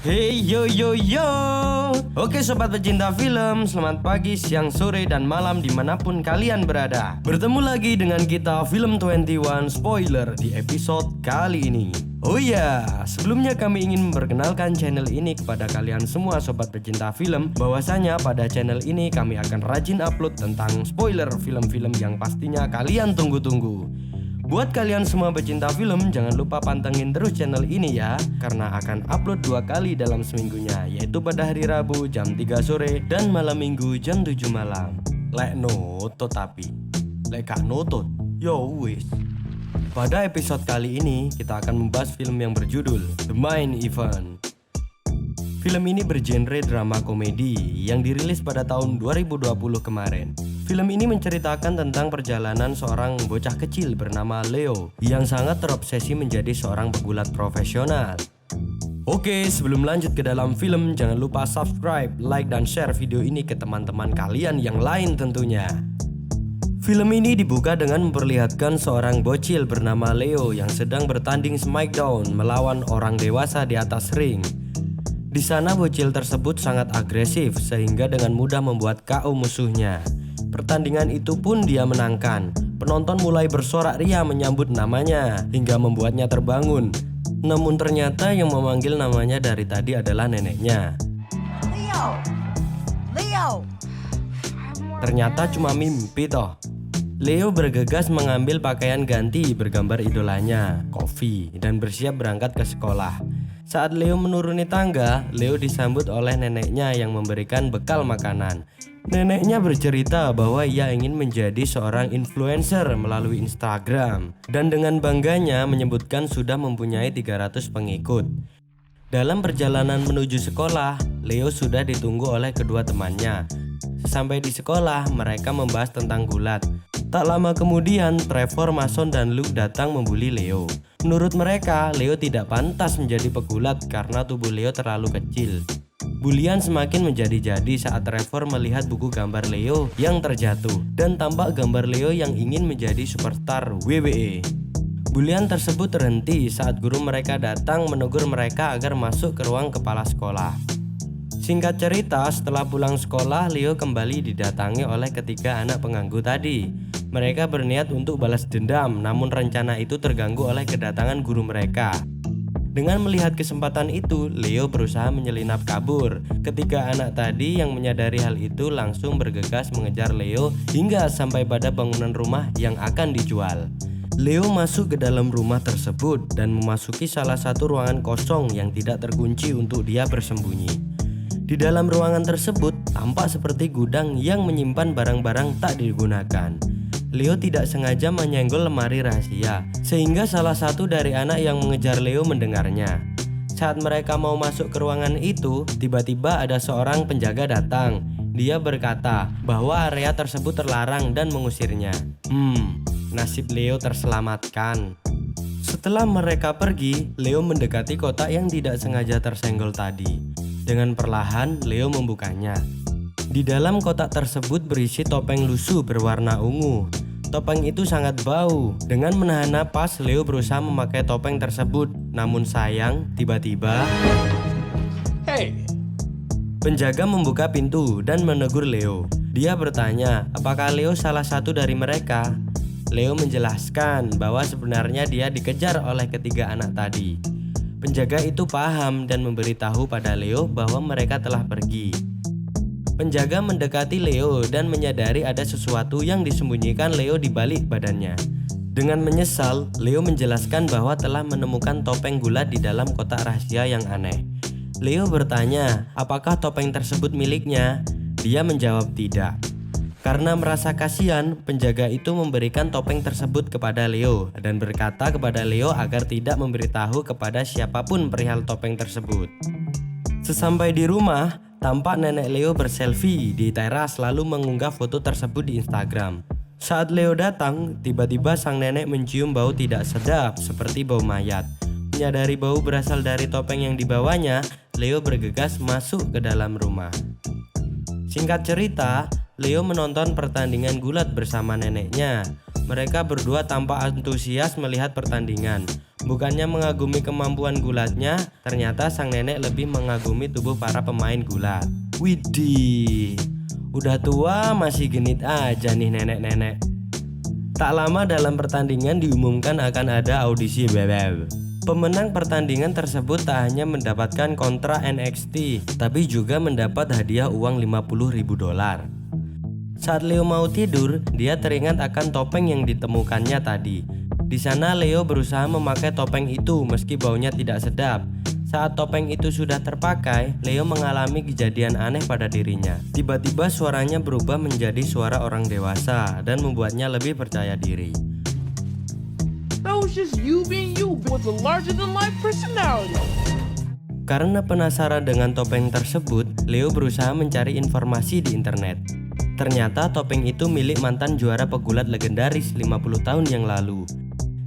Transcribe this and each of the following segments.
Hey yo yo yo. Oke sobat pecinta film, selamat pagi, siang, sore, dan malam dimanapun kalian berada. Bertemu lagi dengan kita Film 21 Spoiler di episode kali ini. Oh iya, sebelumnya kami ingin memperkenalkan channel ini kepada kalian semua sobat pecinta film, bahwasanya pada channel ini kami akan rajin upload tentang spoiler film-film yang pastinya kalian tunggu-tunggu. Buat kalian semua pecinta film, jangan lupa pantengin terus channel ini ya, karena akan upload 2 kali dalam seminggunya, yaitu pada hari Rabu jam 3 sore dan malam Minggu jam 7 malam. Lek notot tapi, lek gak notot, yo wis. Pada episode kali ini, kita akan membahas film yang berjudul The Main Event. Film ini bergenre drama komedi yang dirilis pada tahun 2020 kemarin. Film ini menceritakan tentang perjalanan seorang bocah kecil bernama Leo yang sangat terobsesi menjadi seorang pegulat profesional. Oke, sebelum lanjut ke dalam film, jangan lupa subscribe, like, dan share video ini ke teman-teman kalian yang lain tentunya. Film ini dibuka dengan memperlihatkan seorang bocil bernama Leo yang sedang bertanding smackdown melawan orang dewasa di atas ring. Di sana bocil tersebut sangat agresif sehingga dengan mudah membuat KO musuhnya. Pertandingan itu pun dia menangkan. Penonton mulai bersorak ria menyambut namanya hingga membuatnya terbangun. Namun ternyata yang memanggil namanya dari tadi adalah neneknya. Leo. Ternyata cuma mimpi toh. Leo bergegas mengambil pakaian ganti bergambar idolanya, Coffee, dan bersiap berangkat ke sekolah. Saat Leo menuruni tangga, Leo disambut oleh neneknya yang memberikan bekal makanan. Neneknya bercerita bahwa ia ingin menjadi seorang influencer melalui Instagram dan dengan bangganya menyebutkan sudah mempunyai 300 pengikut. Dalam perjalanan menuju sekolah, Leo sudah ditunggu oleh kedua temannya. Sampai di sekolah, mereka membahas tentang gulat. Tak lama kemudian, Trevor, Mason, dan Luke datang membuli Leo. Menurut mereka, Leo tidak pantas menjadi pegulat karena tubuh Leo terlalu kecil. Bulian semakin menjadi-jadi saat Trevor melihat buku gambar Leo yang terjatuh dan tampak gambar Leo yang ingin menjadi superstar WWE. Bulian tersebut terhenti saat guru mereka datang menegur mereka agar masuk ke ruang kepala sekolah. Singkat cerita, setelah pulang sekolah, Leo kembali didatangi oleh ketiga anak pengganggu tadi. Mereka berniat untuk balas dendam, namun rencana itu terganggu oleh kedatangan guru mereka. Dengan melihat kesempatan itu, Leo berusaha menyelinap kabur. Ketiga anak tadi yang menyadari hal itu langsung bergegas mengejar Leo hingga sampai pada bangunan rumah yang akan dijual. Leo masuk ke dalam rumah tersebut dan memasuki salah satu ruangan kosong yang tidak terkunci untuk dia bersembunyi. Di dalam ruangan tersebut tampak seperti gudang yang menyimpan barang-barang tak digunakan. Leo tidak sengaja menyenggol lemari rahasia, sehingga salah satu dari anak yang mengejar Leo mendengarnya. Saat mereka mau masuk ke ruangan itu, tiba-tiba ada seorang penjaga datang. Dia berkata bahwa area tersebut terlarang dan mengusirnya. Nasib Leo terselamatkan. Setelah mereka pergi, Leo mendekati kotak yang tidak sengaja tersenggol tadi. Dengan perlahan, Leo membukanya. Di dalam kotak tersebut berisi topeng lusuh berwarna ungu. Topeng itu sangat bau. Dengan menahan napas, Leo berusaha memakai topeng tersebut. Namun sayang, tiba-tiba penjaga membuka pintu dan menegur Leo. Dia bertanya, apakah Leo salah satu dari mereka? Leo menjelaskan bahwa sebenarnya dia dikejar oleh ketiga anak tadi. Penjaga itu paham dan memberitahu pada Leo bahwa mereka telah pergi. Penjaga mendekati Leo dan menyadari ada sesuatu yang disembunyikan Leo di balik badannya. Dengan menyesal, Leo menjelaskan bahwa telah menemukan topeng gulat di dalam kotak rahasia yang aneh. Leo bertanya, apakah topeng tersebut miliknya? Dia menjawab tidak. Karena merasa kasihan, penjaga itu memberikan topeng tersebut kepada Leo dan berkata kepada Leo agar tidak memberitahu kepada siapapun perihal topeng tersebut. Sesampai di rumah, tampak nenek Leo berselfie di teras lalu mengunggah foto tersebut di Instagram. Saat Leo datang, tiba-tiba sang nenek mencium bau tidak sedap seperti bau mayat. Menyadari bau berasal dari topeng yang dibawanya, Leo bergegas masuk ke dalam rumah. Singkat cerita, Leo menonton pertandingan gulat bersama neneknya. Mereka berdua tampak antusias melihat pertandingan. Bukannya mengagumi kemampuan gulatnya, ternyata sang nenek lebih mengagumi tubuh para pemain gulat. Widih, udah tua masih genit aja nih nenek-nenek. Tak lama dalam pertandingan diumumkan akan ada audisi BBB. Pemenang pertandingan tersebut tak hanya mendapatkan kontrak NXT, tapi juga mendapat hadiah uang $50.000. Saat Leo mau tidur, dia teringat akan topeng yang ditemukannya tadi. Di sana Leo berusaha memakai topeng itu meski baunya tidak sedap. Saat topeng itu sudah terpakai, Leo mengalami kejadian aneh pada dirinya. Tiba-tiba suaranya berubah menjadi suara orang dewasa dan membuatnya lebih percaya diri. That was just you being you with a larger than life personality. Karena penasaran dengan topeng tersebut, Leo berusaha mencari informasi di internet. Ternyata topeng itu milik mantan juara pegulat legendaris 50 tahun yang lalu.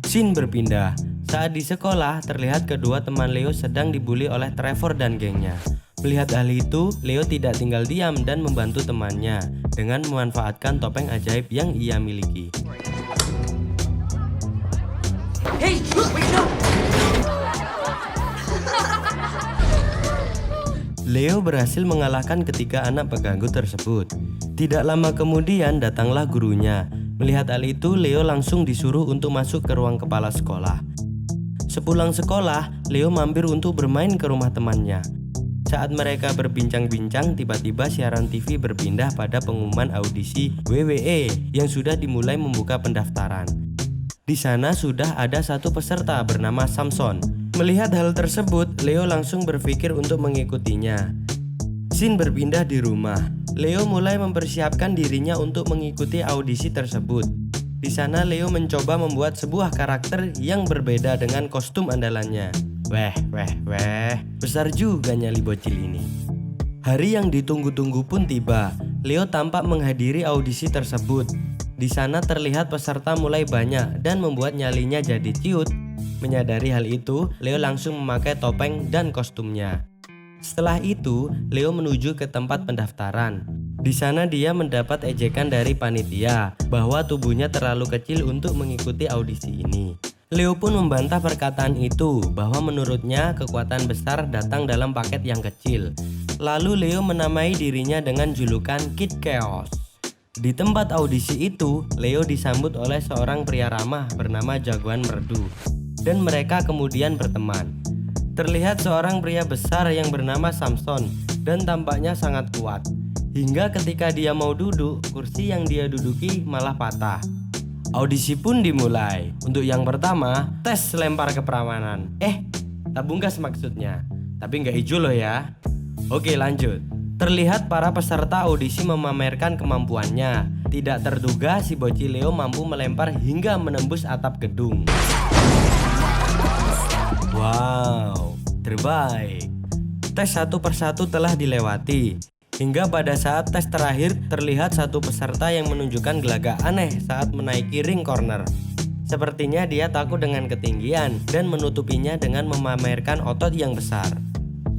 Scene berpindah. Saat di sekolah, terlihat kedua teman Leo sedang dibully oleh Trevor dan gengnya. Melihat hal itu, Leo tidak tinggal diam dan membantu temannya dengan memanfaatkan topeng ajaib yang ia miliki. Hey, wait, no! Leo berhasil mengalahkan ketiga anak pengganggu tersebut. Tidak lama kemudian datanglah gurunya. Melihat hal itu, Leo langsung disuruh untuk masuk ke ruang kepala sekolah. Sepulang sekolah, Leo mampir untuk bermain ke rumah temannya. Saat mereka berbincang-bincang, tiba-tiba siaran TV berpindah pada pengumuman audisi WWE yang sudah dimulai membuka pendaftaran. Di sana sudah ada satu peserta bernama Samson. Melihat hal tersebut, Leo langsung berpikir untuk mengikutinya. Scene berpindah di rumah. Leo mulai mempersiapkan dirinya untuk mengikuti audisi tersebut. Di sana Leo mencoba membuat sebuah karakter yang berbeda dengan kostum andalannya. Weh, besar juga nyali bocil ini. Hari yang ditunggu-tunggu pun tiba. Leo tampak menghadiri audisi tersebut. Di sana terlihat peserta mulai banyak dan membuat nyalinya jadi ciut. Menyadari hal itu, Leo langsung memakai topeng dan kostumnya. Setelah itu, Leo menuju ke tempat pendaftaran. Di sana dia mendapat ejekan dari panitia bahwa tubuhnya terlalu kecil untuk mengikuti audisi ini. Leo pun membantah perkataan itu bahwa menurutnya kekuatan besar datang dalam paket yang kecil. Lalu Leo menamai dirinya dengan julukan Kid Chaos. Di tempat audisi itu, Leo disambut oleh seorang pria ramah bernama Jagoan Merdu, dan mereka kemudian berteman. Terlihat seorang pria besar yang bernama Samson dan tampaknya sangat kuat. Hingga ketika dia mau duduk, kursi yang dia duduki malah patah. Audisi pun dimulai. Untuk yang pertama, tes lempar keperawanan. Tabung gas maksudnya. Tapi nggak hijau loh ya. Oke, lanjut. Terlihat para peserta audisi memamerkan kemampuannya. Tidak terduga si bocil Leo mampu melempar hingga menembus atap gedung. Wow, terbaik. Tes satu persatu telah dilewati. Hingga pada saat tes terakhir terlihat satu peserta yang menunjukkan gelagat aneh saat menaiki ring corner. Sepertinya dia takut dengan ketinggian dan menutupinya dengan memamerkan otot yang besar.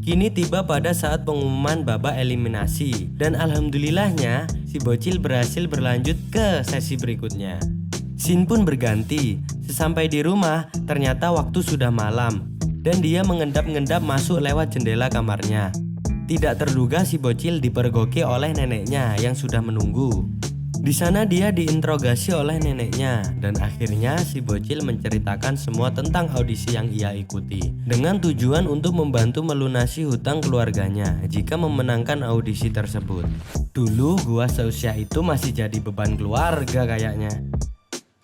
Kini tiba pada saat pengumuman babak eliminasi dan alhamdulillahnya si bocil berhasil berlanjut ke sesi berikutnya. Scene pun berganti. Sesampai di rumah, ternyata waktu sudah malam dan dia mengendap-endap masuk lewat jendela kamarnya. Tidak terduga si bocil dipergoki oleh neneknya yang sudah menunggu. Di sana dia diinterogasi oleh neneknya dan akhirnya si bocil menceritakan semua tentang audisi yang ia ikuti dengan tujuan untuk membantu melunasi hutang keluarganya jika memenangkan audisi tersebut. Dulu gua seusia itu masih jadi beban keluarga kayaknya.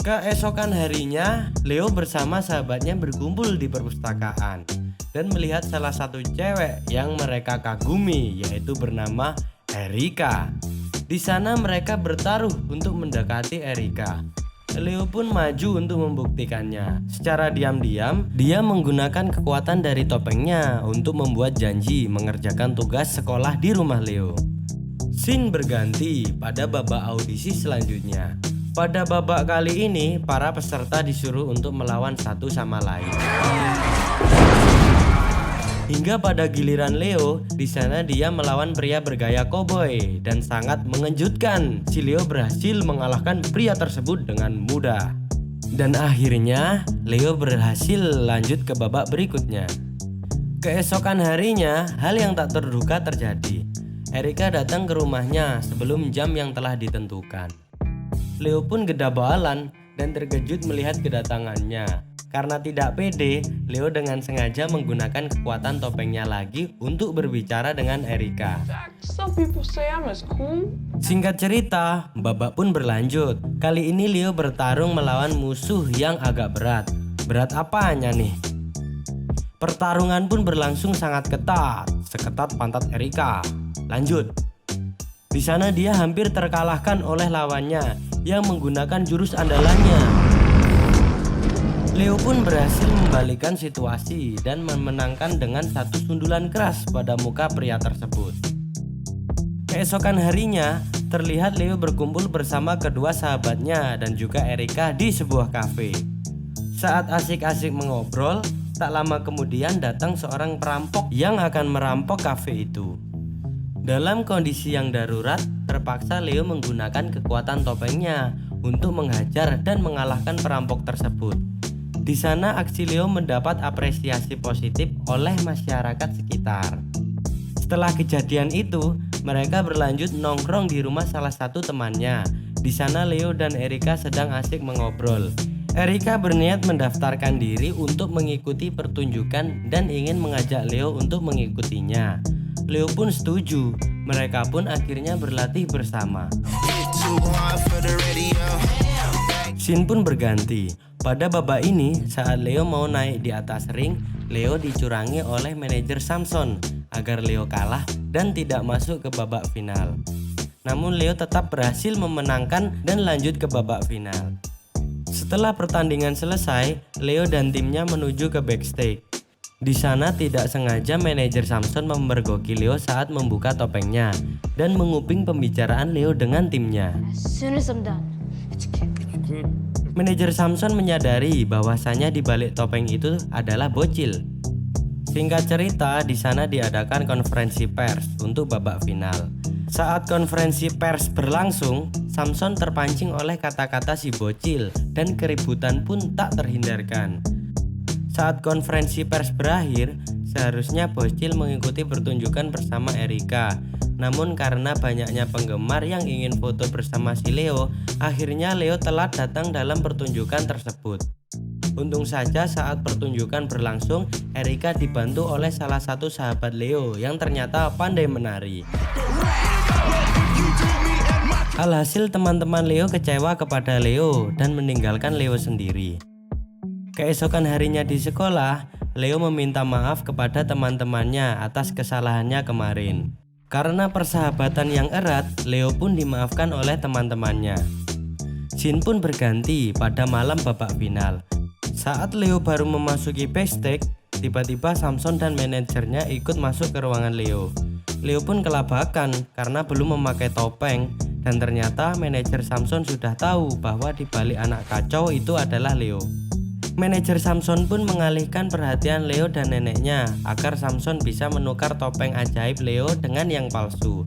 Keesokan harinya, Leo bersama sahabatnya berkumpul di perpustakaan dan melihat salah satu cewek yang mereka kagumi, yaitu bernama Erika. Di sana mereka bertaruh untuk mendekati Erika. Leo pun maju untuk membuktikannya. Secara diam-diam, dia menggunakan kekuatan dari topengnya untuk membuat janji mengerjakan tugas sekolah di rumah Leo. Scene berganti pada babak audisi selanjutnya. Pada babak kali ini, para peserta disuruh untuk melawan satu sama lain. Hingga pada giliran Leo, di sana dia melawan pria bergaya koboi dan sangat mengejutkan. Si Leo berhasil mengalahkan pria tersebut dengan mudah. Dan akhirnya Leo berhasil lanjut ke babak berikutnya. Keesokan harinya, hal yang tak terduga terjadi. Erika datang ke rumahnya sebelum jam yang telah ditentukan. Leo pun gedabalan dan terkejut melihat kedatangannya. Karena tidak pede, Leo dengan sengaja menggunakan kekuatan topengnya lagi untuk berbicara dengan Erika. Some people say I'm as cool. Singkat cerita, babak pun berlanjut. Kali ini Leo bertarung melawan musuh yang agak berat. Berat apanya nih? Pertarungan pun berlangsung sangat ketat, seketat pantat Erika. Lanjut. Di sana dia hampir terkalahkan oleh lawannya yang menggunakan jurus andalannya. Leo pun berhasil membalikkan situasi dan memenangkan dengan satu sundulan keras pada muka pria tersebut. Keesokan harinya, terlihat Leo berkumpul bersama kedua sahabatnya dan juga Erika di sebuah kafe. Saat asik-asik mengobrol, tak lama kemudian datang seorang perampok yang akan merampok kafe itu. Dalam kondisi yang darurat, terpaksa Leo menggunakan kekuatan topengnya untuk menghajar dan mengalahkan perampok tersebut. Di sana aksi Leo mendapat apresiasi positif oleh masyarakat sekitar. Setelah kejadian itu, mereka berlanjut nongkrong di rumah salah satu temannya. Di sana Leo dan Erika sedang asik mengobrol. Erika berniat mendaftarkan diri untuk mengikuti pertunjukan dan ingin mengajak Leo untuk mengikutinya. Leo pun setuju. Mereka pun akhirnya berlatih bersama. Scene pun berganti. Pada babak ini, saat Leo mau naik di atas ring, Leo dicurangi oleh manajer Samson agar Leo kalah dan tidak masuk ke babak final. Namun Leo tetap berhasil memenangkan dan lanjut ke babak final. Setelah pertandingan selesai, Leo dan timnya menuju ke backstage. Di sana tidak sengaja manajer Samson memergoki Leo saat membuka topengnya dan menguping pembicaraan Leo dengan timnya. As soon as I'm done. Manajer Samson menyadari bahwasanya di balik topeng itu adalah bocil. Singkat cerita, di sana diadakan konferensi pers untuk babak final. Saat konferensi pers berlangsung, Samson terpancing oleh kata-kata si bocil dan keributan pun tak terhindarkan. Saat konferensi pers berakhir, seharusnya bocil mengikuti pertunjukan bersama Erika. Namun karena banyaknya penggemar yang ingin foto bersama si Leo, akhirnya Leo telat datang dalam pertunjukan tersebut. Untung saja saat pertunjukan berlangsung, Erika dibantu oleh salah satu sahabat Leo yang ternyata pandai menari. Alhasil teman-teman Leo kecewa kepada Leo dan meninggalkan Leo sendiri. Keesokan harinya di sekolah, Leo meminta maaf kepada teman-temannya atas kesalahannya kemarin. Karena persahabatan yang erat, Leo pun dimaafkan oleh teman-temannya. Scene pun berganti pada malam babak final. Saat Leo baru memasuki backstage, tiba-tiba Samson dan manajernya ikut masuk ke ruangan Leo. Leo pun kelabakan karena belum memakai topeng, dan ternyata manajer Samson sudah tahu bahwa di balik anak kacau itu adalah Leo. Manajer Samson pun mengalihkan perhatian Leo dan neneknya agar Samson bisa menukar topeng ajaib Leo dengan yang palsu.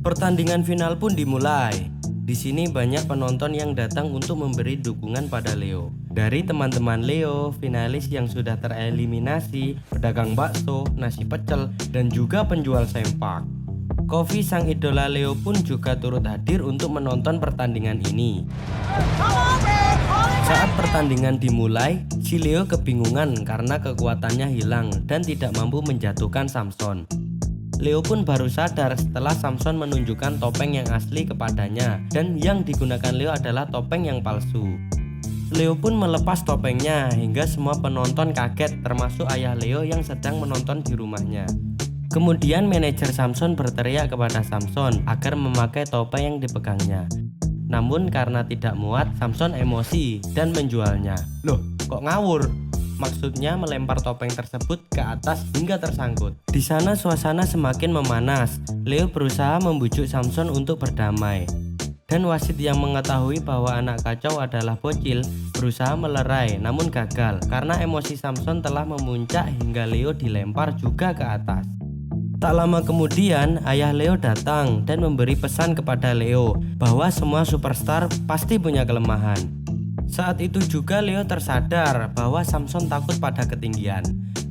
Pertandingan final pun dimulai. Di sini banyak penonton yang datang untuk memberi dukungan pada Leo. Dari teman-teman Leo, finalis yang sudah tereliminasi, pedagang bakso, nasi pecel, dan juga penjual sempak. Kofi sang idola Leo pun juga turut hadir untuk menonton pertandingan ini. Saat pertandingan dimulai, si Leo kebingungan karena kekuatannya hilang dan tidak mampu menjatuhkan Samson. Leo pun baru sadar setelah Samson menunjukkan topeng yang asli kepadanya dan yang digunakan Leo adalah topeng yang palsu. Leo pun melepas topengnya hingga semua penonton kaget termasuk ayah Leo yang sedang menonton di rumahnya. Kemudian manajer Samson berteriak kepada Samson agar memakai topeng yang dipegangnya. Namun karena tidak muat, Samson emosi dan menjualnya. Loh, kok ngawur? Maksudnya melempar topeng tersebut ke atas hingga tersangkut. Di sana suasana semakin memanas. Leo berusaha membujuk Samson untuk berdamai. Dan wasit yang mengetahui bahwa anak kacau adalah bocil berusaha melerai namun gagal karena emosi Samson telah memuncak hingga Leo dilempar juga ke atas. Tak lama kemudian, ayah Leo datang dan memberi pesan kepada Leo bahwa semua superstar pasti punya kelemahan. Saat itu juga Leo tersadar bahwa Samson takut pada ketinggian.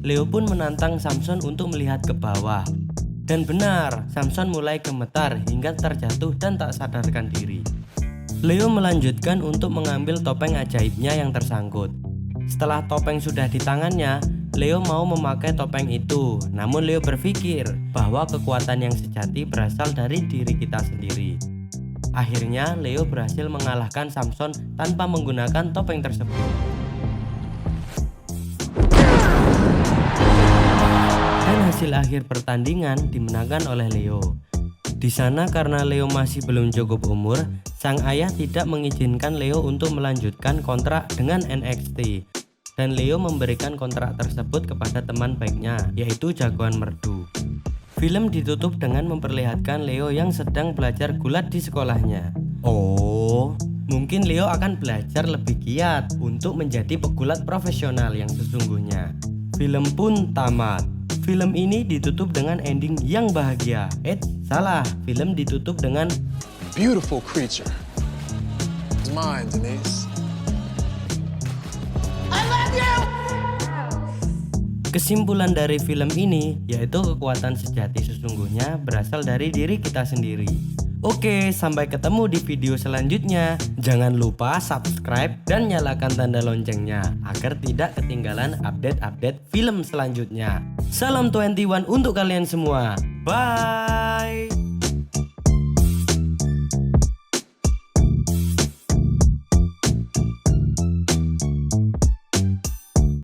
Leo pun menantang Samson untuk melihat ke bawah. Dan benar, Samson mulai gemetar hingga terjatuh dan tak sadarkan diri. Leo melanjutkan untuk mengambil topeng ajaibnya yang tersangkut. Setelah topeng sudah di tangannya, Leo mau memakai topeng itu. Namun Leo berpikir bahwa kekuatan yang sejati berasal dari diri kita sendiri. Akhirnya Leo berhasil mengalahkan Samson tanpa menggunakan topeng tersebut. Dan hasil akhir pertandingan dimenangkan oleh Leo. Di sana karena Leo masih belum cukup umur, sang ayah tidak mengizinkan Leo untuk melanjutkan kontrak dengan NXT. Dan Leo memberikan kontrak tersebut kepada teman baiknya, yaitu jagoan merdu. Film ditutup dengan memperlihatkan Leo yang sedang belajar gulat di sekolahnya. Oh, mungkin Leo akan belajar lebih giat untuk menjadi pegulat profesional yang sesungguhnya. Film pun tamat. Film ini ditutup dengan ending yang bahagia. Salah, film ditutup dengan Beautiful creature. It's mine, Denise. Kesimpulan dari film ini yaitu kekuatan sejati sesungguhnya berasal dari diri kita sendiri. Oke, sampai ketemu di video selanjutnya. Jangan lupa subscribe dan nyalakan tanda loncengnya agar tidak ketinggalan update-update film selanjutnya. Salam 21 untuk kalian semua. Bye.